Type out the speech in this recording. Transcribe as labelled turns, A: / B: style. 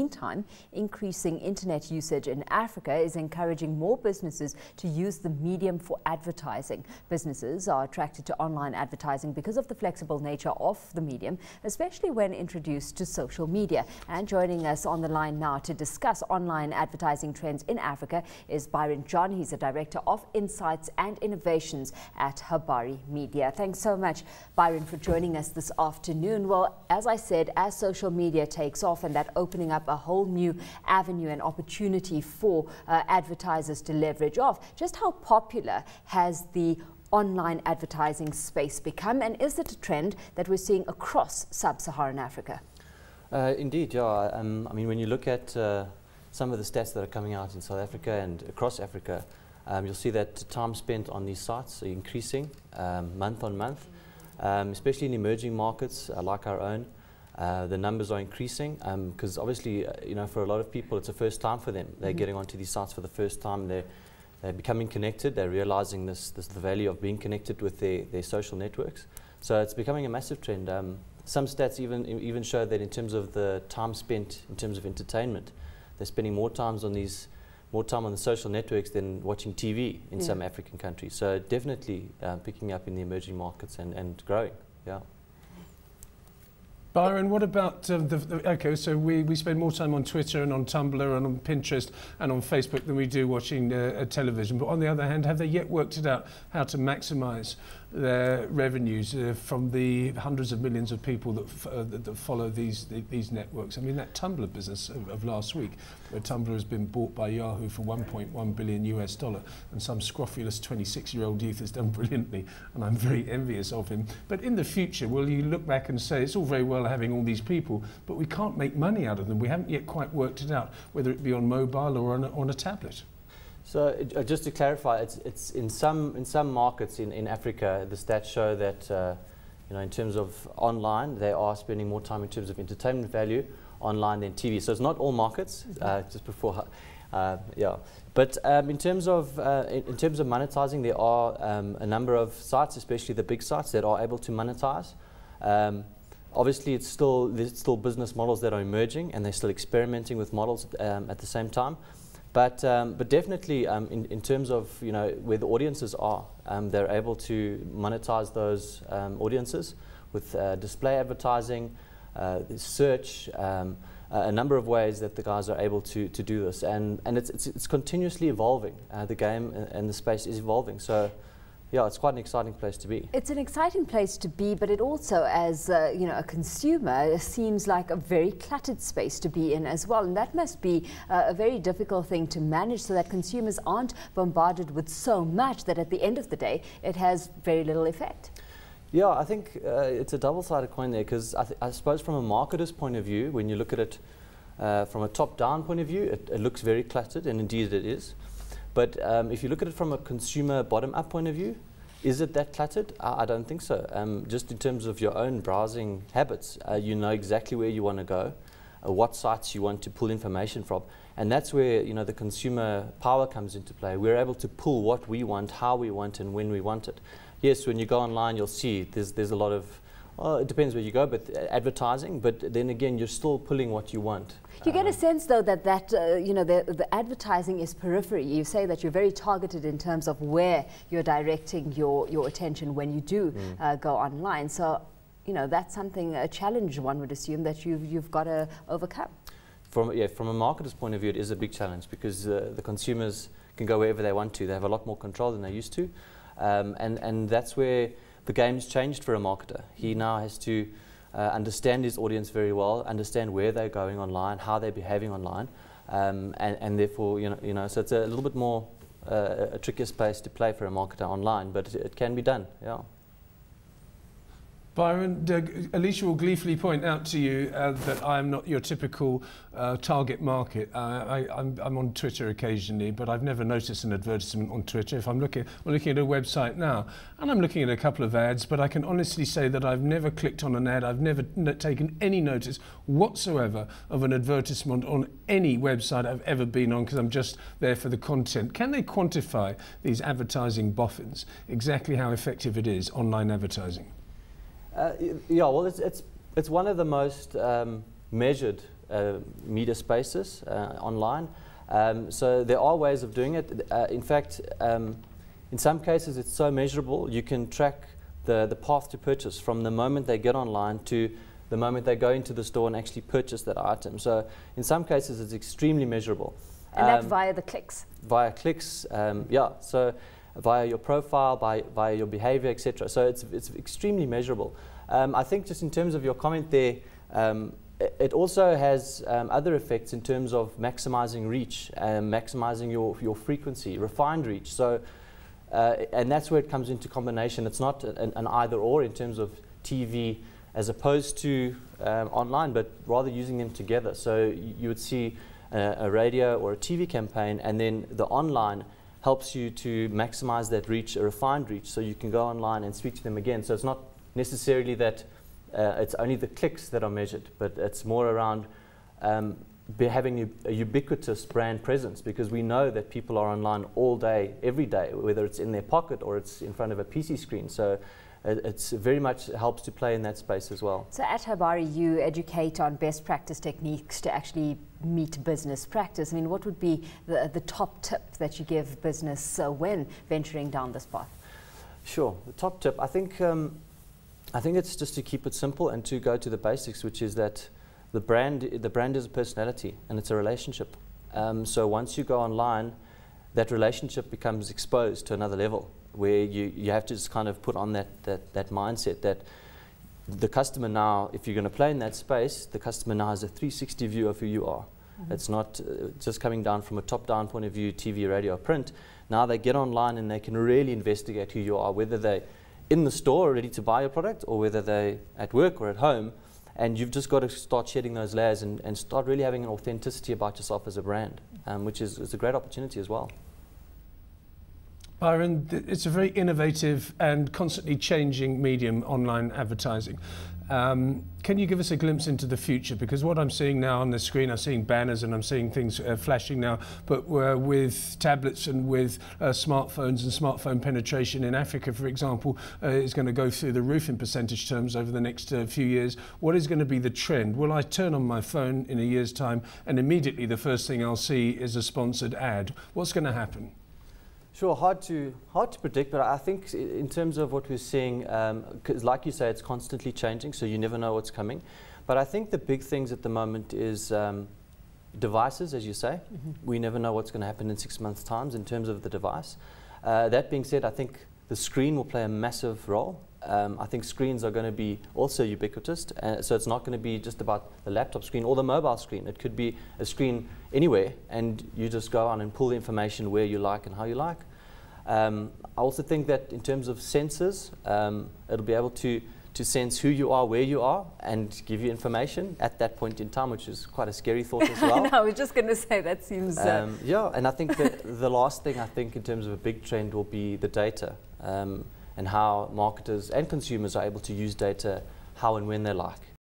A: meantime, increasing internet usage in Africa is encouraging more businesses to use the medium for advertising. Businesses are attracted to online advertising because of the flexible nature of the medium, especially when introduced to social media. And joining us on the line now to discuss online advertising trends in Africa is Byron John. He's the Director of Insights and Innovations at Habari Media. Thanks so much, Byron, for joining us this afternoon. Well, as I said, as social media takes off and that opening up a whole new avenue and opportunity for advertisers to leverage off, just how popular has the online advertising space become, and is it a trend that we're seeing across sub-Saharan Africa?
B: Indeed, yeah. I mean, when you look at some of the stats that are coming out in South Africa and across Africa, you'll see that time spent on these sites are increasing month on month, especially in emerging markets like our own. The numbers are increasing because obviously, you know, for a lot of people, it's the first time for them. They're getting onto these sites for the first time. They're becoming connected. They're realizing the value of being connected with their social networks. So it's becoming a massive trend. Some stats even show that in terms of the time spent in terms of entertainment, they're spending more time on the social networks than watching TV in some African countries. So definitely picking up in the emerging markets and growing. Yeah.
C: Byron, what about okay, so we spend more time on Twitter and on Tumblr and on Pinterest and on Facebook than we do watching television. But on the other hand, have they yet worked it out how to maximise their revenues from the hundreds of millions of people that follow these networks? I mean, that Tumblr business of last week, where Tumblr has been bought by Yahoo for $1.1 billion and some scrofulous 26-year-old youth has done brilliantly, and I'm very envious of him. But in the future, will you look back and say, it's all very well having all these people, but we can't make money out of them? We haven't yet quite worked it out, whether it be on mobile or on a tablet.
B: So just to clarify, it's in some markets in Africa, the stats show that you know, in terms of online, they are spending more time in terms of entertainment value online than TV. So it's not all markets. Just before, yeah. But in terms of monetizing, there are a number of sites, especially the big sites, that are able to monetize. Obviously, there's still business models that are emerging, and they're still experimenting with models at the same time. But definitely, in terms of, you know, where the audiences are, they're able to monetize those audiences with display advertising, search, a number of ways that the guys are able to do this, and it's continuously evolving. The game and the space is evolving. So. Yeah, it's quite an exciting place to be.
A: It's an exciting place to be, but it also, as you know, a consumer, seems like a very cluttered space to be in as well. And that must be a very difficult thing to manage, so that consumers aren't bombarded with so much that at the end of the day, it has very little effect.
B: Yeah, I think it's a double-sided coin there, because I suppose from a marketer's point of view, when you look at it from a top-down point of view, it looks very cluttered, and indeed it is. But if you look at it from a consumer bottom-up point of view, is it that cluttered? I don't think so. Just in terms of your own browsing habits, you know exactly where you want to go, what sites you want to pull information from, and that's where, you know, the consumer power comes into play. We're able to pull what we want, how we want, and when we want it. Yes, when you go online, you'll see there's a lot of, it depends where you go, but advertising. But then again, you're still pulling what you want.
A: You get a sense, though, that you know, the advertising is periphery. You say that you're very targeted in terms of where you're directing your attention when you do go online. So, you know, that's something, a challenge, one would assume, that you've got to overcome. From
B: a marketer's point of view, it is a big challenge, because the consumers can go wherever they want to. They have a lot more control than they used to, and that's where the game's changed for a marketer. He now has to understand his audience very well, understand where they're going online, how they're behaving online, and therefore, you know, so it's a little bit more a trickier space to play for a marketer online, but it can be done. Yeah.
C: Byron, Alicia will gleefully point out to you that I am not your typical target market. I'm on Twitter occasionally, but I've never noticed an advertisement on Twitter. If I'm looking at a website now, and I'm looking at a couple of ads, but I can honestly say that I've never clicked on an ad. I've never taken any notice whatsoever of an advertisement on any website I've ever been on, because I'm just there for the content. Can they quantify these advertising boffins, exactly how effective it is, online advertising?
B: Yeah, well, it's one of the most measured media spaces online. So there are ways of doing it. In fact, in some cases it's so measurable you can track the path to purchase from the moment they get online to the moment they go into the store and actually purchase that item. So in some cases it's extremely measurable.
A: And that via the clicks?
B: Via clicks, yeah. So via your profile, via your behavior, etc. So it's extremely measurable. I think just in terms of your comment there, it also has other effects in terms of maximizing reach, maximizing your frequency, refined reach. So, and that's where it comes into combination. It's not an either or in terms of TV as opposed to online, but rather using them together. So you would see a radio or a TV campaign, and then the online helps you to maximize that reach, a refined reach, so you can go online and speak to them again. So it's not necessarily that it's only the clicks that are measured, but it's more around having a ubiquitous brand presence, because we know that people are online all day, every day, whether it's in their pocket or it's in front of a PC screen. So it's very much helps to play in that space as well.
A: So at Habari, you educate on best practice techniques to actually meet business practice. I mean, what would be the top tip that you give business when venturing down this path?
B: Sure, the top tip, I think it's just to keep it simple and to go to the basics, which is that the brand is a personality and it's a relationship. So once you go online, that relationship becomes exposed to another level, where you have to just kind of put on that mindset that the customer now, if you're going to play in that space, the customer now has a 360 view of who you are. Mm-hmm. It's not just coming down from a top-down point of view, TV, radio, or print. Now they get online and they can really investigate who you are, whether they're in the store ready to buy your product or whether they're at work or at home. And you've just got to start shedding those layers and start really having an authenticity about yourself as a brand, which is a great opportunity as well.
C: Byron, it's a very innovative and constantly changing medium, online advertising. Can you give us a glimpse into the future? Because what I'm seeing now on the screen, I'm seeing banners and I'm seeing things flashing now, but with tablets and with smartphones and smartphone penetration in Africa, for example, is going to go through the roof in percentage terms over the next few years. What is going to be the trend? Will I turn on my phone in a year's time and immediately the first thing I'll see is a sponsored ad? What's going to happen?
B: Sure, hard to predict, but I think in terms of what we're seeing, because like you say, it's constantly changing, so you never know what's coming. But I think the big things at the moment is devices, as you say. Mm-hmm. We never know what's going to happen in 6 months' time in terms of the device. That being said, I think the screen will play a massive role. I think screens are going to be also ubiquitous, so it's not going to be just about the laptop screen or the mobile screen. It could be a screen anywhere, and you just go on and pull the information where you like and how you like. I also think that in terms of sensors, it'll be able to sense who you are, where you are, and give you information at that point in time, which is quite a scary thought as well.
A: I know, I was just going to say that seems...
B: yeah, and I think that the last thing I think in terms of a big trend will be the data. And how marketers and consumers are able to use data how and when they like.